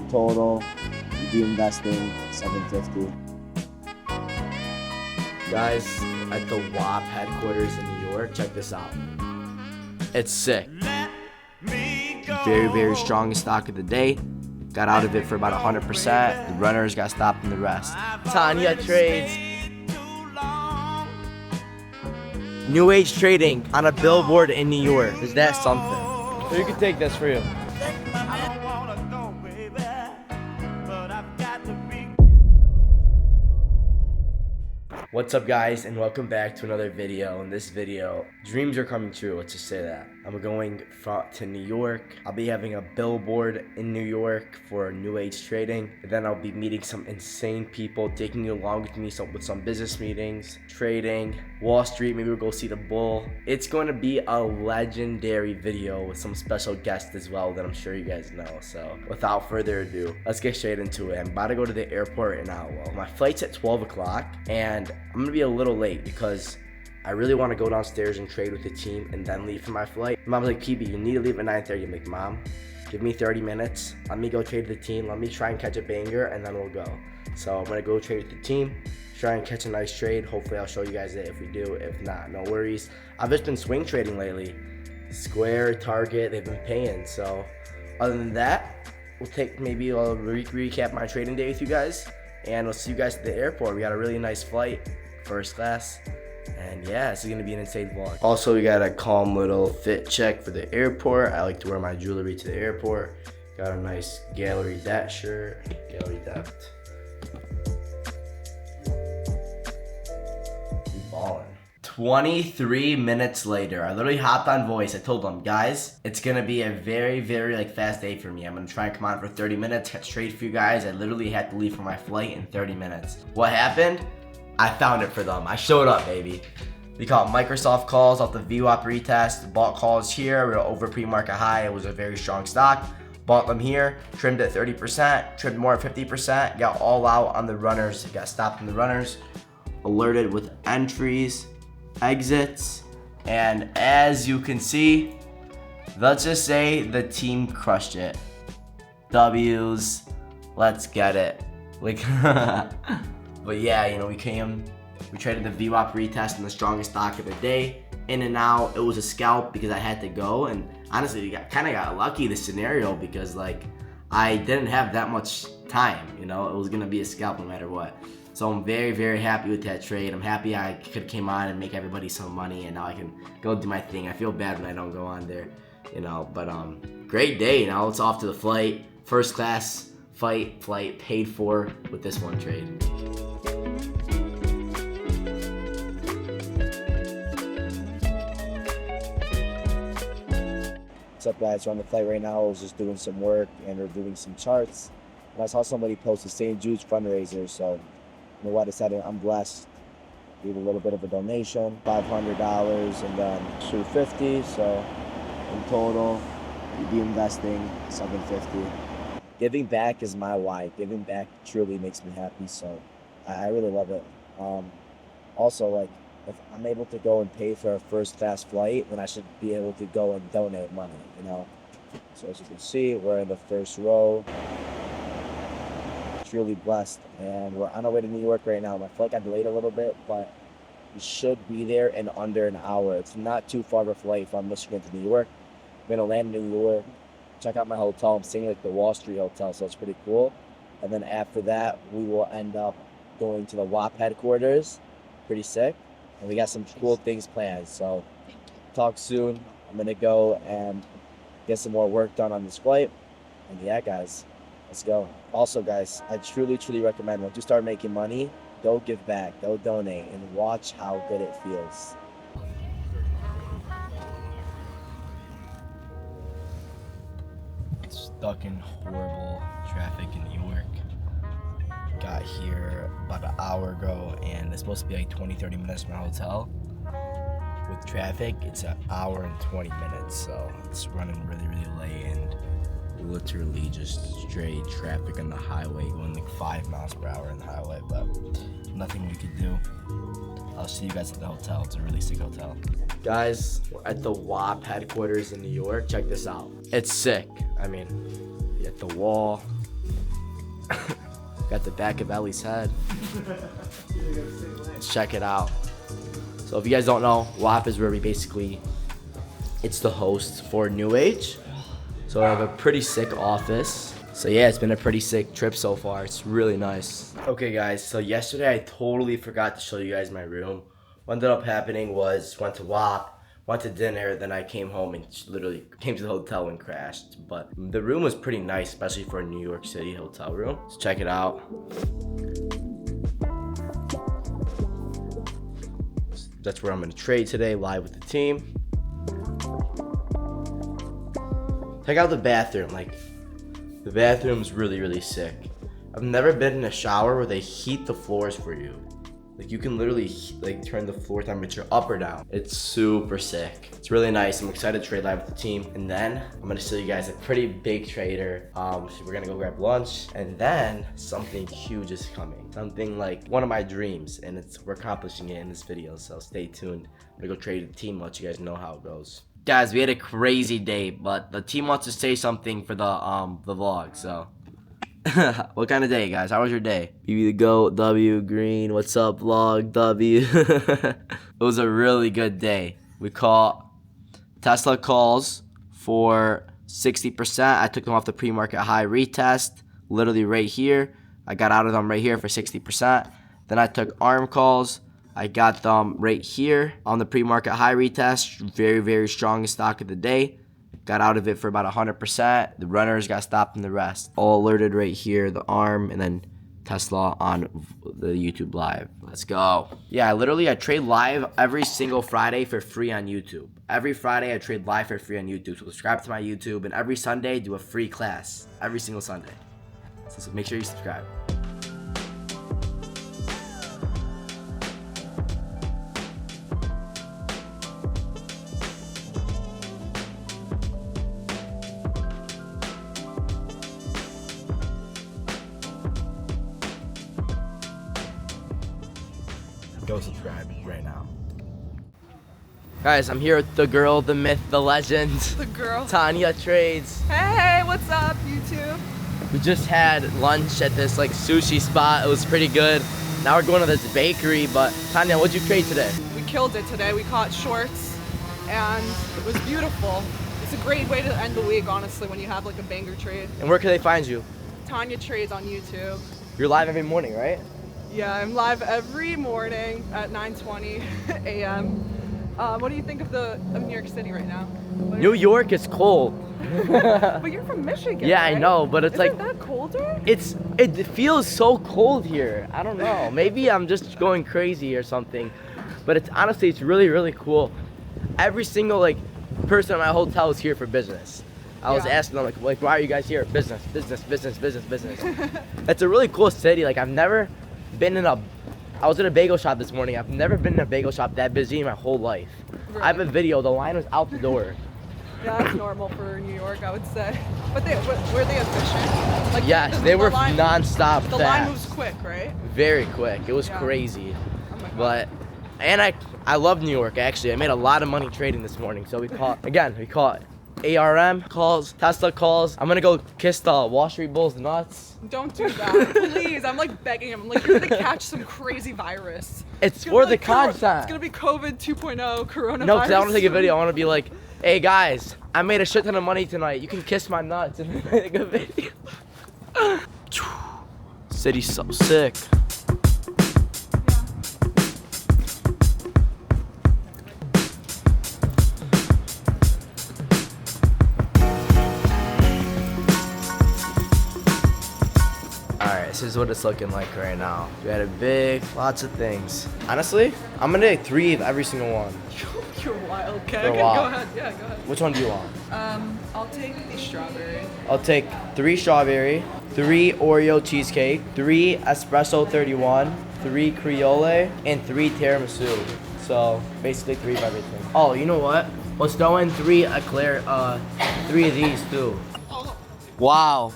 total, PBInvesting, 750. Guys, at the WAP headquarters in New York, check this out. It's sick. Very, very strong stock of the day. Got out of it for about 100%. The runners got stopped in the rest. Tanya trades. New age trading on a billboard in New York. Is that something? You can take this for you. What's up, guys, and welcome back to another video. In this video, dreams are coming true, let's just say that. I'm going to New York. I'll be having a billboard in New York for new age trading. And then I'll be meeting some insane people, taking you along with me with some business meetings, trading, Wall Street, maybe we'll go see the bull. It's going to be a legendary video with some special guests as well that I'm sure you guys know. So without further ado, let's get straight into it. I'm about to go to the airport right now. Well, my flight's at 12 o'clock and I'm gonna be a little late because I really want to go downstairs and trade with the team and then leave for my flight. Mom's like, PB, you need to leave at 9:30. I'm like, Mom, give me 30 minutes. Let me go trade with the team. Let me try and catch a banger and then we'll go. So I'm gonna go trade with the team, try and catch a nice trade. Hopefully I'll show you guys it if we do. If not, no worries. I've just been swing trading lately. Square, Target, they've been paying. So other than that, we'll take maybe I'll recap my trading day with you guys. And we'll see you guys at the airport. We got a really nice flight, first class. And yeah, this is gonna be an insane vlog. Also, we got a calm little fit check for the airport. I like to wear my jewelry to the airport. Got a nice Gallery Debt shirt. Gallery Debt. We ballin'. 23 minutes later, I literally hopped on voice. I told them, guys, it's gonna be a very, very fast day for me. I'm gonna try and come on for 30 minutes, catch trade for you guys. I literally had to leave for my flight in 30 minutes. What happened? I found it for them. I showed up, baby. We caught Microsoft calls off the VWAP retest. Bought calls here. We were over pre-market high. It was a very strong stock. Bought them here. Trimmed at 30%. Trimmed more at 50%. Got all out on the runners. Got stopped in the runners. Alerted with entries, exits, and as you can see, let's just say the team crushed it. W's. Let's get it. Like. But yeah, you know, we traded the VWAP retest in the strongest stock of the day. In and out, it was a scalp because I had to go. And honestly, we kind of got lucky this scenario because like I didn't have that much time, you know, it was gonna be a scalp no matter what. So I'm very, very happy with that trade. I'm happy I came on and make everybody some money and now I can go do my thing. I feel bad when I don't go on there, you know, but great day. Now it's off to the flight. First class flight paid for with this one trade. What's up, guys? We're on the flight right now. I was just doing some work and we're doing some charts. And I saw somebody post the St. Jude's fundraiser, so you know what? I decided I'm blessed. Leave a little bit of a donation, $500 and then $250. So in total, we'd be investing $750. Giving back is my why. Giving back truly makes me happy, so I really love it. Also, like, if I'm able to go and pay for a first class flight, then I should be able to go and donate money, you know? So as you can see, we're in the first row. Truly blessed. And we're on our way to New York right now. My flight got delayed a little bit, but we should be there in under an hour. It's not too far of a flight from Michigan to New York. We're gonna land in New York, check out my hotel. I'm staying at the Wall Street Hotel, so it's pretty cool. And then after that, we will end up going to the WAP headquarters. Pretty sick. And we got some cool things planned, so talk soon. I'm gonna go and get some more work done on this flight. And yeah, guys, let's go. Also, guys, I truly recommend once you start making money, go give back, go donate, and watch how good it feels. Stuck in horrible traffic in New York. Got here about an hour ago and it's supposed to be like 20-30 minutes from my hotel. With traffic, it's an hour and 20 minutes, so it's running really late and literally just straight traffic on the highway, going like 5 miles per hour on the highway, but nothing we could do. I'll see you guys at the hotel. It's a really sick hotel. Guys, we're at the WAP headquarters in New York. Check this out. It's sick. I mean, you got the wall, Got the back of Ellie's head. Let's check it out. So if you guys don't know, WAP is where we basically, it's the host for New Age. So I have a pretty sick office. So yeah, it's been a pretty sick trip so far. It's really nice. Okay guys, so yesterday I totally forgot to show you guys my room. What ended up happening was went to WAP, went to dinner, then I came home and literally came to the hotel and crashed. But the room was pretty nice, especially for a New York City hotel room. Let's check it out. That's where I'm gonna trade today, live with the team. Check out the bathroom. Like, the bathroom's really, really sick. I've never been in a shower where they heat the floors for you. Like, you can literally like turn the floor temperature up or down. It's super sick. It's really nice. I'm excited to trade live with the team. And then I'm gonna show you guys a pretty big trader. So we're gonna go grab lunch, and then something huge is coming. Something like one of my dreams, and we're accomplishing it in this video. So stay tuned. I'm gonna go trade with the team, let you guys know how it goes. Guys, we had a crazy day, but the team wants to say something for the vlog. So. What kind of day, guys? How was your day? BB the GOAT, W, Green, what's up, vlog, W. It was a really good day. We caught Tesla calls for 60%. I took them off the pre-market high retest, literally right here. I got out of them right here for 60%. Then I took ARM calls. I got them right here on the pre-market high retest. Very, very strong stock of the day. Got out of it for about 100%. The runners got stopped and the rest. All alerted right here, the ARM, and then Tesla on the YouTube live. Let's go. Yeah, I trade live every single Friday for free on YouTube. Every Friday I trade live for free on YouTube. So subscribe to my YouTube, and every Sunday do a free class. Every single Sunday. So make sure you subscribe. Go subscribe right now. Guys, I'm here with the girl, the myth, the legend. The girl. Tanya Trades. Hey, what's up, YouTube? We just had lunch at this like sushi spot. It was pretty good. Now we're going to this bakery, but Tanya, what'd you trade today? We killed it today. We caught shorts and it was beautiful. It's a great way to end the week, honestly, when you have like a banger trade. And where can they find you? Tanya Trades on YouTube. You're live every morning, right? Yeah, I'm live every morning at 9:20 a.m. What do you think of New York City right now? New York is cold. But you're from Michigan. Yeah, right? I know, but it's Isn't like that colder? it feels so cold here. I don't know. Maybe I'm just going crazy or something. But it's honestly, it's really, really cool. Every single like person in my hotel is here for business. I was asking them like, why are you guys here? Business, business, business, business, business. It's a really cool city. Like, I've never been I was in a bagel shop this morning. I've never been in a bagel shop that busy in my whole life. Really? I have a video. The line was out the door. Yeah, that's normal for New York, I would say. But were they efficient? Like, Yes, they were non-stop The fast. line moves quick, right? Very quick. It was crazy. Oh my God. But I love New York actually. I made a lot of money trading this morning. So we caught ARM calls, Tesla calls. I'm gonna go kiss the Wall Street Bulls nuts. Don't do that, please. I'm like begging him. I'm like, you're gonna catch some crazy virus. It's for the content. It's gonna be COVID 2.0 coronavirus. No, because I want to take a video. I want to be like, hey guys, I made a shit ton of money tonight. You can kiss my nuts and make a video. City's so sick. This is what it's looking like right now. We had lots of things. Honestly, I'm gonna take 3 of every single one. You're wild. Okay, For a go while. ahead. Yeah, go ahead. Which one do you want? I'll take the strawberry. I'll take 3 strawberry, 3 Oreo cheesecake, 3 espresso 31, 3 Creole, and 3 tiramisu. So basically 3 of everything. Oh, you know what? Let's throw in 3 eclair, 3 of these too. Wow.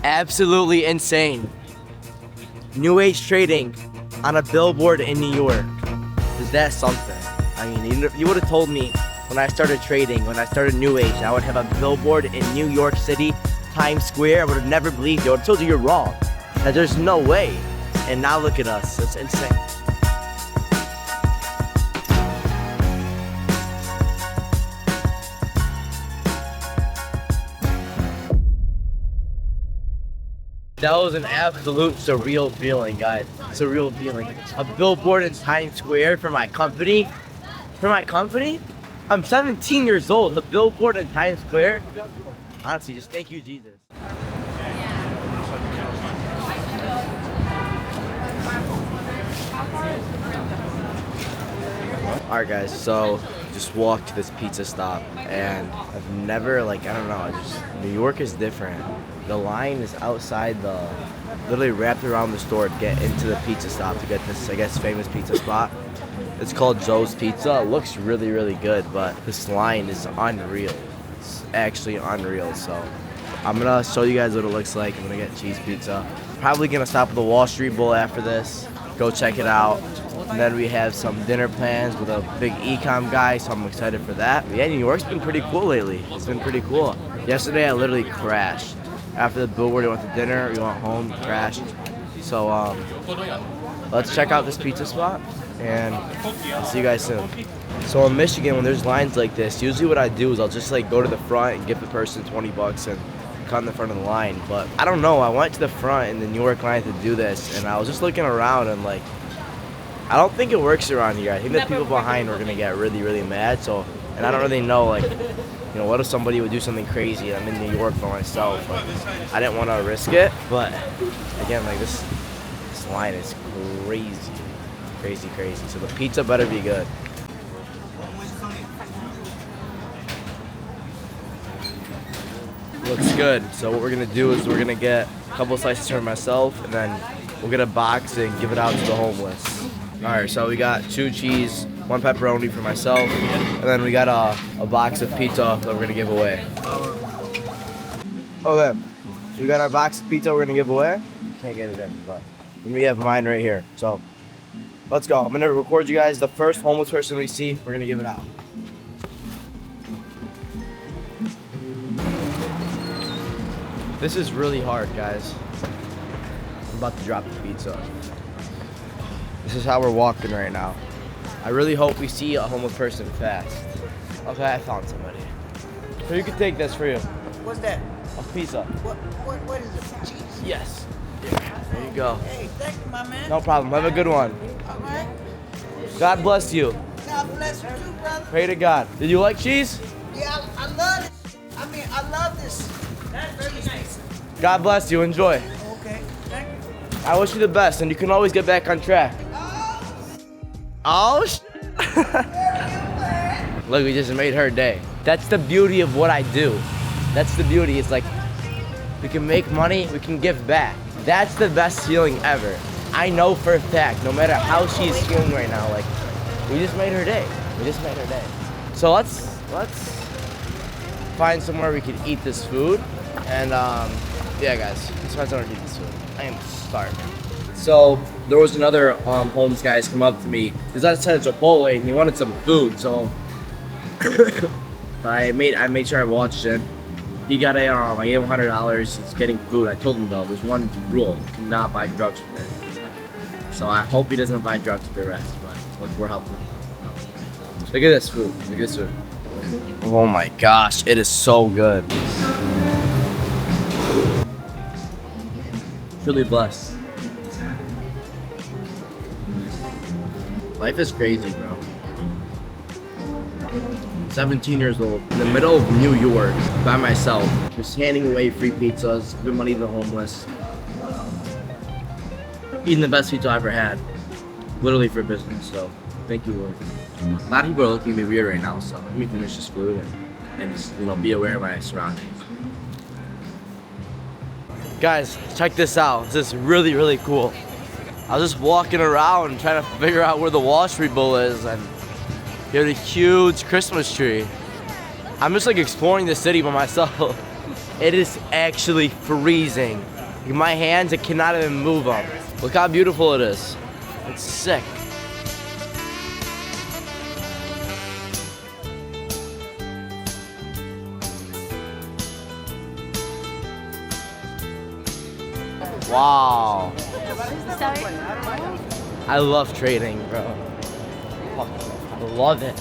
Absolutely insane. New Age trading on a billboard in New York. Is that something? I mean, you would have told me when I started trading, when I started New Age, I would have a billboard in New York City Times Square, I would have never believed you. I would have told you you're wrong. That there's no way. And now look at us. It's insane. That was an absolute surreal feeling, guys. Surreal feeling. A billboard in Times Square for my company. For my company? I'm 17 years old. A billboard in Times Square? Honestly, just thank you, Jesus. Alright guys, so just walked to this pizza stop and I've never, like, I don't know, just New York is different. The line is outside literally wrapped around the store to get into the pizza stop to get this, I guess, famous pizza spot. It's called Joe's Pizza. It looks really, really good, but this line is unreal. It's actually unreal, so I'm gonna show you guys what it looks like. I'm gonna get cheese pizza. Probably gonna stop at the Wall Street Bowl after this. Go check it out. And then we have some dinner plans with a big e-com guy, so I'm excited for that. But yeah, New York's been pretty cool lately. It's been pretty cool. Yesterday I literally crashed. After the billboard, we went to dinner, we went home, crashed. So let's check out this pizza spot and I'll see you guys soon. So in Michigan, when there's lines like this, usually what I do is I'll just like go to the front and give the person 20 bucks and cut in the front of the line. But I don't know, I went to the front in the New York line to do this and I was just looking around and like, I don't think it works around here. I think the people behind are gonna get really, really mad. So, and I don't really know, like, you know, what if somebody would do something crazy? I'm in New York by myself. Like, I didn't want to risk it, but again, like this line is crazy, crazy, crazy. So the pizza better be good. Looks good. So what we're gonna do is we're gonna get a couple slices for myself, and then we'll get a box and give it out to the homeless. All right, so we got 2 cheese, 1 pepperoni for myself, and then we got a box of pizza that we're gonna give away. Okay, we got our box of pizza we're gonna give away. Can't get it in, but we have mine right here. So let's go. I'm gonna record you guys. The first homeless person we see, we're gonna give it out. This is really hard, guys. I'm about to drop the pizza. This is how we're walking right now. I really hope we see a homeless person fast. Okay, I found somebody. So you can take this for you. What's that? A pizza. What is it? Cheese? Yes. There you go. Hey, thank you, my man. No problem. Have a good one. All right. God bless you. God bless you too, brother. Pray to God. Did you like cheese? Yeah, I love it. I mean, I love this. That's very nice. God bless you. Enjoy. Okay, thank you. I wish you the best, and you can always get back on track. Oh, Look, we just made her day. That's the beauty of what I do. That's the beauty. It's like, we can make money, we can give back. That's the best feeling ever. I know for a fact, no matter how she's feeling right now, like, we just made her day. We just made her day. So let's find somewhere we can eat this food. And yeah, guys, let's find somewhere to eat this food. I am starving. So there was another homeless guy come up to me. Because I said it's Chipotle and he wanted some food, so I made sure I watched it. He got I gave him $100. He's getting food. I told him though, there's one rule: you cannot buy drugs from there. So I hope he doesn't buy drugs for the rest. But look, we're helping. Look at this food. Look at this food. Oh my gosh, it is so good. Truly blessed. Life is crazy, bro. 17 years old, in the middle of New York, by myself, just handing away free pizzas, giving money to the homeless, eating the best pizza I ever had, literally for business. So, thank you, Lord. A lot of people are looking at me weird right now, so let me finish this food and just, be aware of my surroundings. Guys, check this out. This is really, really cool. I was just walking around trying to figure out where the Wall Street Bowl is, and you have a huge Christmas tree. I'm just like exploring the city by myself. It is actually freezing. In my hands, I cannot even move them. Look how beautiful it is. It's sick. Wow. I love trading, bro. I love it.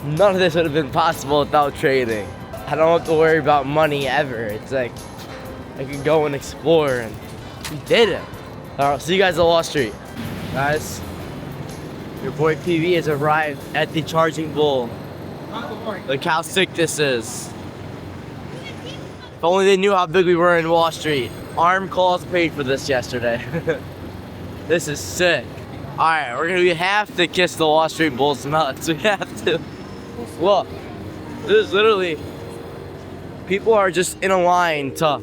None of this would have been possible without trading. I don't have to worry about money ever. It's like I can go and explore, and we did it. All right, see you guys at Wall Street. Guys, your boy PB has arrived at the Charging Bull. Look how sick this is. If only they knew how big we were in Wall Street. Arm calls paid for this yesterday. This is sick. All right, we have to kiss the Wall Street Bulls nuts. We have to. Look, this is literally, people are just in a line to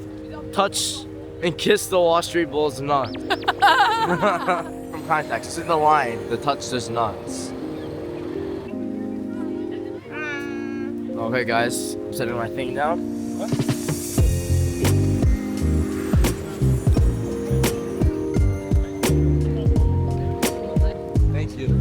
touch and kiss the Wall Street Bulls nuts. From context, this is the line to touch this nuts. Okay, guys, I'm setting my thing down. Thank you.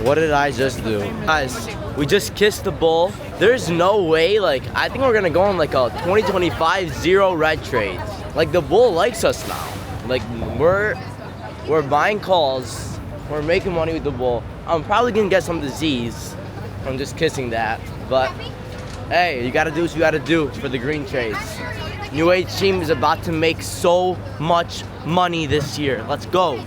What did I just do? Guys, we just kissed the bull. There's no way, like, I think we're gonna go on like a 2025 zero red trade. Like, the bull likes us now. Like, we're buying calls. We're making money with the bull. I'm probably gonna get some disease from just kissing that. But, hey, you gotta do what you gotta do for the green trades. New Age team is about to make so much money this year. Let's go.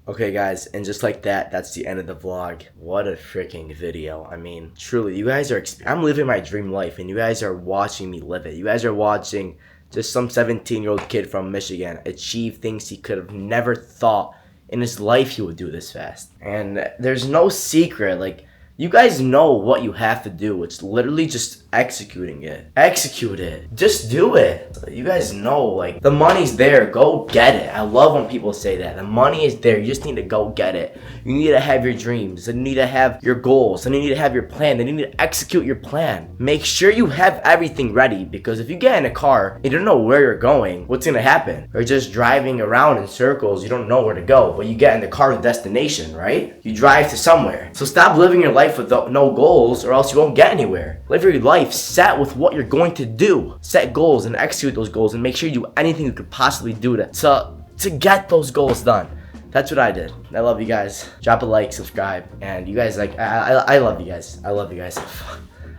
Okay guys, and just like that, that's the end of the vlog. What a freaking video. I mean, truly, you guys are, I'm living my dream life and you guys are watching me live it. You guys are watching just some 17-year-old kid from Michigan achieve things he could have never thought in his life he would do this fast. And there's no secret, like, you guys know what you have to do. It's literally just executing it. Execute it. Just do it. You guys know, like, the money's there. Go get it. I love when people say that. The money is there. You just need to go get it. You need to have your dreams. You need to have your goals. And you need to have your plan. Then you need to execute your plan. Make sure you have everything ready, because if you get in a car and you don't know where you're going, what's gonna happen? You're just driving around in circles. You don't know where to go. But you get in the car to the destination, right? You drive to somewhere. So stop living your life with no goals, or else you won't get anywhere. Live your life set with what you're going to do. Set goals and execute those goals, and make sure you do anything you could possibly do to get those goals done. That's what I did. I love you guys. Drop a like, subscribe, and you guys, like, I love you guys. I love you guys.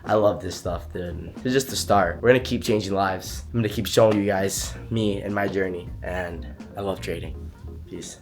I love this stuff, dude. It's just the start. We're gonna keep changing lives. I'm gonna keep showing you guys me and my journey, and I love trading. Peace.